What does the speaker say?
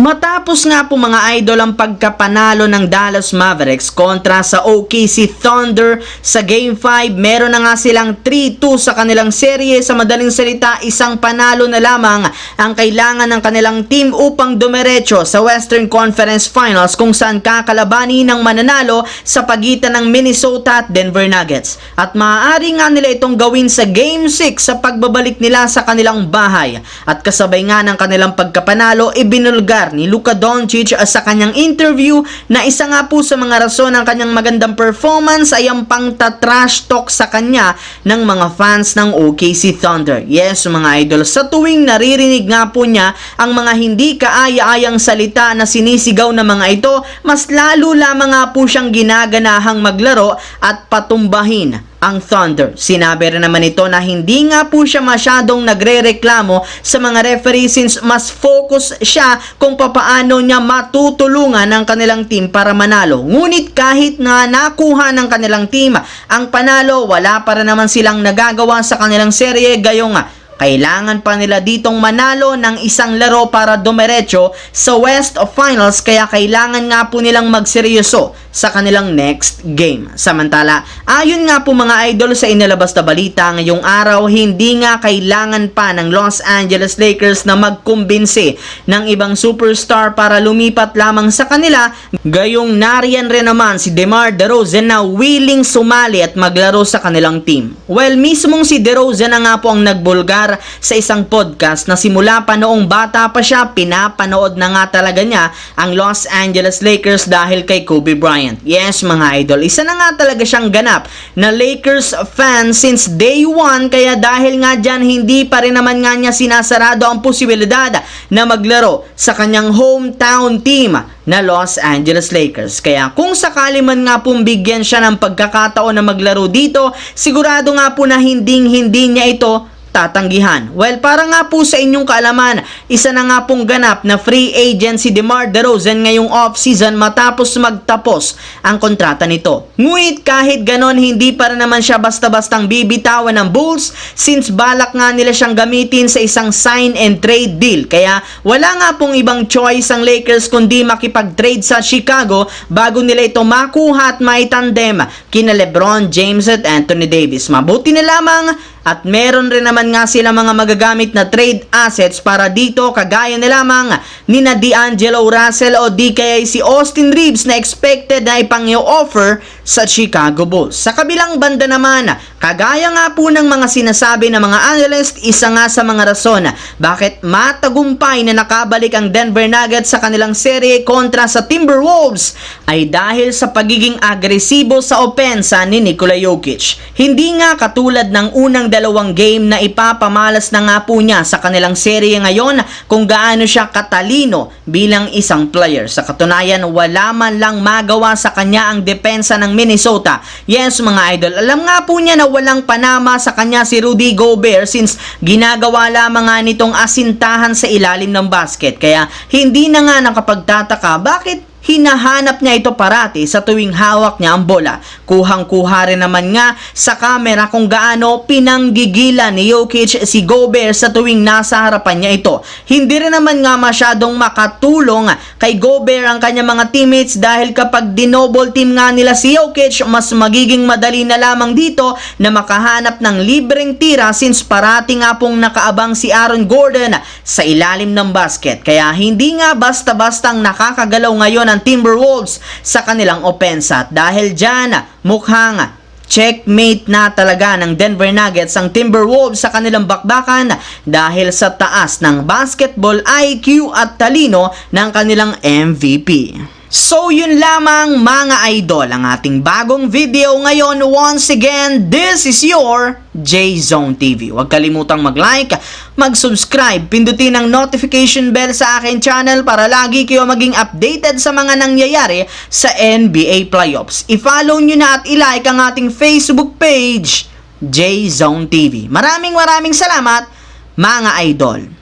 Matapos nga po mga idol ang pagkapanalo ng Dallas Mavericks kontra sa OKC Thunder sa Game 5, meron na nga silang 3-2 sa kanilang serye. Sa madaling salita, isang panalo na lamang ang kailangan ng kanilang team upang dumiretso sa Western Conference Finals, kung saan kakalabani ng mananalo sa pagitan ng Minnesota at Denver Nuggets. At maaari nga nila itong gawin sa Game 6 sa pagbabalik nila sa kanilang bahay. At kasabay nga ng kanilang pagkapanalo, ibinulgar ni Luka Doncic sa kanyang interview na isa nga po sa mga rason ng kanyang magandang performance ay ang pangta-trash talk sa kanya ng mga fans ng OKC Thunder. Yes mga idol, sa tuwing naririnig nga po niya ang mga hindi kaaya-ayang salita na sinisigaw ng mga ito, mas lalo lamang nga po siyang ginaganahang maglaro at patumbahin ang Thunder. Sinabi rin naman ito na hindi nga po siya masyadong nagre-reklamo sa mga referee, since mas focus siya kung papaano niya matutulungan ang kanilang team para manalo. Ngunit kahit na nakuha ng kanilang team ang panalo, wala pa rin naman silang nagagawa sa kanilang serye, gayong kailangan pa nila ditong manalo ng isang laro para dumiretso sa West Finals, kaya kailangan nga po nilang magseryoso sa kanilang next game. Samantala, ayon nga po mga idol sa inilabas na balita ngayong araw, hindi nga kailangan pa ng Los Angeles Lakers na magkumbinsi ng ibang superstar para lumipat lamang sa kanila, gayong nariyan rin naman si DeMar DeRozan na willing sumali at maglaro sa kanilang team. Well, mismong si DeRozan na nga po ang nagbulgar sa isang podcast na simula pa noong bata pa siya, pinapanood na nga talaga niya ang Los Angeles Lakers dahil kay Kobe Bryant. Yes mga idol, isa na nga talaga siyang ganap na Lakers fan since day one, kaya dahil nga dyan hindi pa rin naman nga niya sinasarado ang posibilidad na maglaro sa kanyang hometown team na Los Angeles Lakers. Kaya kung sakali man nga pong bigyan siya ng pagkakataon na maglaro dito, sigurado nga po na hindi niya ito tatanggihan. Well, para nga po sa inyong kaalaman, isa na nga pong ganap na free agent si DeMar DeRozan ngayong off-season matapos magtapos ang kontrata nito. Ngunit kahit ganon, hindi pa rin naman siya basta-bastang bibitawan ng Bulls, since balak nga nila siyang gamitin sa isang sign and trade deal. Kaya wala nga pong ibang choice ang Lakers kundi makipag-trade sa Chicago bago nila ito makuha at maitandem kina LeBron James at Anthony Davis. Mabuti na lamang at meron rin naman nga sila mga magagamit na trade assets para dito, kagaya na lamang ni D'Angelo Russell o di kaya si Austin Reeves na expected na ipang-offer sa Chicago Bulls. Sa kabilang banda naman, kagaya nga po ng mga sinasabi ng mga analyst, isa nga sa mga rason bakit matagumpay na nakabalik ang Denver Nuggets sa kanilang serye kontra sa Timberwolves ay dahil sa pagiging agresibo sa opensa ni Nikola Jokic. Hindi nga katulad ng unang dalawang game na ipapamalas na nga po niya sa kanilang serye ngayon kung gaano siya katalino bilang isang player. Sa katunayan, wala man lang magawa sa kanya ang depensa ng Minnesota. Yes mga idol, alam nga po niya na walang panama sa kanya si Rudy Gobert, since ginagawa lamang nga nitong asintahan sa ilalim ng basket. Kaya hindi na nga nakapagtataka bakit hinahanap niya ito parati sa tuwing hawak niya ang bola. Kuhang-kuha rin naman nga sa camera kung gaano pinanggigilan ni Jokic si Gobert sa tuwing nasa harapan niya ito. Hindi rin naman nga masyadong makatulong kay Gobert ang kanyang mga teammates, dahil kapag dinoble team nga nila si Jokic, mas magiging madali na lamang dito na makahanap ng libreng tira, since parati nga pong nakaabang si Aaron Gordon sa ilalim ng basket. Kaya hindi nga basta-bastang nakakagalaw ngayon ang Timberwolves sa kanilang opensa. At dahil dyan, mukhang checkmate na talaga ng Denver Nuggets ang Timberwolves sa kanilang bakbakan dahil sa taas ng basketball IQ at talino ng kanilang MVP. So yun lamang mga idol ang ating bagong video ngayon. Once again, this is your J-Zone TV. Huwag kalimutang mag-like, mag-subscribe, pindutin ang notification bell sa akin channel para lagi kayo maging updated sa mga nangyayari sa NBA playoffs. I-follow nyo na at i-like ang ating Facebook page, J-Zone TV. Maraming salamat mga idol.